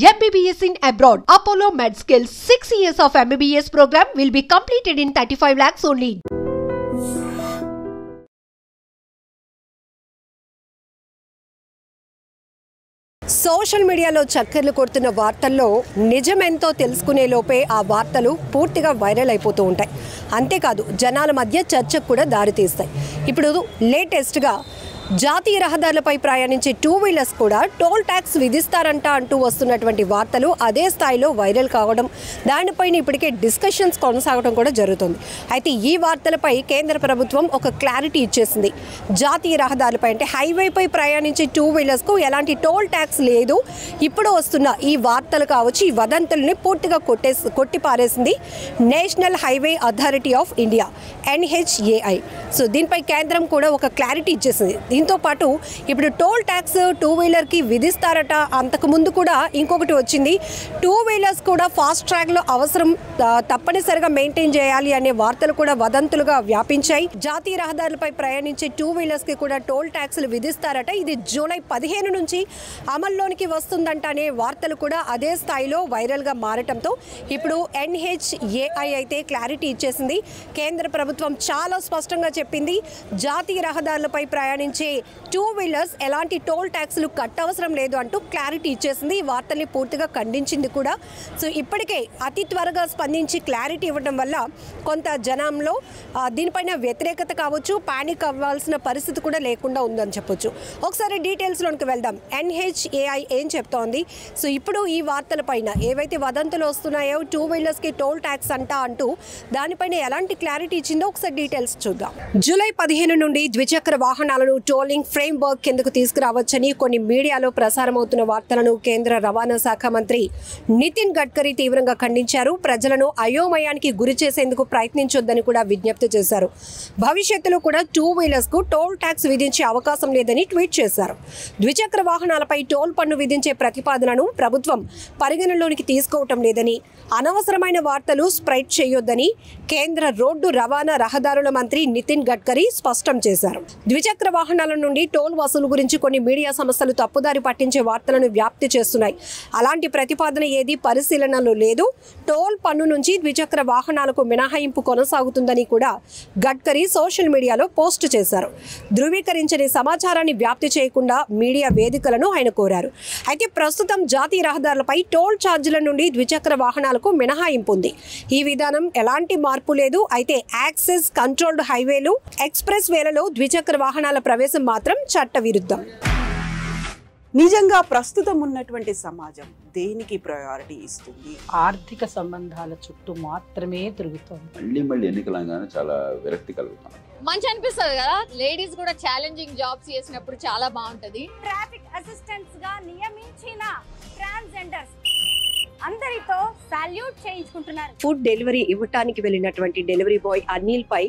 MBBS in abroad. Apollo MedSkill 6 years of MBBS program will be completed in 35 lakhs only. Social మీడియాలో చక్కర్లు కొడుతున్న వార్తల్లో నిజమెంతో తెలుసుకునే లోపే ఆ వార్తలు పూర్తిగా వైరల్ అయిపోతూ ఉంటాయి. అంతేకాదు జనాల మధ్య చర్చకు కూడా దారితీస్తాయి. ఇప్పుడు లేటెస్ట్గా జాతీయ రహదారులపై ప్రయాణించే 2 వీలర్స్ కూడా టోల్ ట్యాక్స్ విధిస్తారంట అంటూ వస్తున్నటువంటి వార్తలు అదే స్థాయిలో వైరల్ కావడం, దానిపైన ఇప్పటికే డిస్కషన్స్ కొనసాగడం కూడా జరుగుతుంది. అయితే ఈ వార్తలపై కేంద్ర ప్రభుత్వం ఒక క్లారిటీ ఇచ్చేసింది. జాతీయ రహదారులపై అంటే హైవేపై ప్రయాణించే 2 వీలర్స్కు ఎలాంటి టోల్ ట్యాక్స్ లేదు. ఇప్పుడు వస్తున్న ఈ వార్తలు కావచ్చు, ఈ వదంతుల్ని పూర్తిగా కొట్టి పారేసింది National Highway Authority of India NHAI. So దీనిపై కేంద్రం కూడా ఒక క్లారిటీ ఇచ్చేసింది. దీంతో పాటు ఇప్పుడు టోల్ ట్యాక్స్ 2 వీలర్కి విధిస్తారట. అంతకుముందు కూడా ఇంకొకటి వచ్చింది, 2 వీలర్స్ కూడా ఫాస్ట్ ట్రాక్లో అవసరం తప్పనిసరిగా మెయింటైన్ చేయాలి అనే వార్తలు కూడా వదంతులుగా వ్యాపించాయి. జాతీయ రహదారులపై ప్రయాణించే 2 వీలర్స్కి కూడా టోల్ ట్యాక్స్లు విధిస్తారట. ఇది జూలై 15 నుంచి అమల్లోనికి వస్తుందంట అనే వార్తలు కూడా అదే స్థాయిలో వైరల్గా మారటంతో ఇప్పుడు NHAI అయితే క్లారిటీ ఇచ్చేసింది. కేంద్ర ప్రభుత్వం చాలా స్పష్టంగా చెప్పింది, జాతీయ రహదారులపై ప్రయాణించే 2 వీలర్స్ ఎలాంటి టోల్ ట్యాక్స్లు కట్టవసరం లేదు అంటూ క్లారిటీ ఇచ్చేసింది. ఈ వార్తల్ని పూర్తిగా ఖండించింది కూడా. సో ఇప్పటికే అతి త్వరగా స్పందించి క్లారిటీ ఇవ్వడం వల్ల కొంత జనంలో దీనిపైన వ్యతిరేకత కావచ్చు, పానిక్ అవ్వాల్సిన పరిస్థితి కూడా లేకుండా ఉందని చెప్పొచ్చు. ఒకసారి డీటెయిల్స్లోకి వెళ్దాం. NHAI ఏం చెప్తోంది? సో ఇప్పుడు ఈ వార్తలపైన ఏవైతే వదంతులు వస్తున్నాయో 2 వీలర్స్కి టోల్ ట్యాక్స్ అంటూ దానిపైన ఎలాంటి క్లారిటీ ఇచ్చిందో ఒకసారి డీటెయిల్స్ చూద్దాం. జూలై 15 నుండి ద్విచక్ర వాహనాలను టోలింగ్ ఫ్రేమ్ వర్క్ కిందకు తీసుకురావచ్చని కొన్ని మీడియాలో ప్రసారమవుతున్న వార్తలను కేంద్ర రవాణా శాఖ మంత్రి నితిన్ గడ్కరీ తీవ్రంగా ఖండించారు. ప్రజలను అయోమయానికి గురి చేసేందుకు ప్రయత్నించొద్దని కూడా విజ్ఞప్తి చేశారు. భవిష్యత్తులో కూడా 2 వీలర్స్కు టోల్ ట్యాక్స్ విధించే అవకాశం లేదని ట్వీట్ చేశారు. ద్విచక్ర వాహనాలపై టోల్ పన్ను విధించే ప్రతిపాదనను ప్రభుత్వం పరిగణలోనికి తీసుకోవటం లేదని, అనవసరమైన వార్తలు స్ప్రెడ్ చేయొద్దని కేంద్ర రోడ్డు రవాణా రహదారుల మంత్రి నితిన్ గడ్కరీ స్పష్టం చేశారు. ద్విచక్ర వాహనాల నుండి టోల్ వసూలు గురించి కొన్ని మీడియా సంస్థలు తప్పుదారి పట్టించే వార్తలను వ్యాప్తి చేస్తున్నాయి. అలాంటి ప్రతిపాదన ఏది పరిశీలనలో లేదు. టోల్ పన్ను నుంచి ద్విచక్ర వాహనాలకు మినహాయింపు కొనసాగుతుందని కూడా గడ్కరీ సోషల్ మీడియాలో పోస్ట్ చేశారు. ధృవీకరించని సమాచారాన్ని వ్యాప్తి చేయకుండా మీడియా వేదికలను ఆయన కోరారు. అయితే ప్రస్తుతం జాతీయ రహదారులపై టోల్ ఛార్జీల నుండి ద్విచక్ర వాహనాలకు మినహాయింపు ఉంది. ఈ విధానం ఎలాంటి మార్పు లేదు. అయితే యాక్సెస్ కంట్రోల్డ్ హైవేలు, ఎక్స్ప్రెస్ వేలలో ద్విచక్ర వాహనాల ప్రవేశం మాత్రం చట్ట విరుద్ధం. నిజంగా ప్రస్తుతం ఉన్నటువంటి సమాజం దేనికి ప్రయారిటీ ఇస్తుంది? ఆర్థిక సంబంధాల చుట్టూ మాత్రమే తిరుగుతుంది. మళ్ళీ ఎన్నికలంగానే చాలా విరక్తి కలుగుతాను. మంచి అనిపిస్తుంది కదా, లేడీస్ కూడా ఛాలెంజింగ్ జాబ్స్ చేసినప్పుడు చాలా బాగుంటది. ట్రాఫిక్ అసిస్టెంట్స్ గా నియమించిన ట్రాన్స్జెండర్స్ అందరితో సాల్యూట్ చేయించుకుంటున్నారు. ఫుడ్ డెలివరీ ఇవ్వటానికి వెళ్ళినటువంటి డెలివరీ బాయ్ అనిల్ పై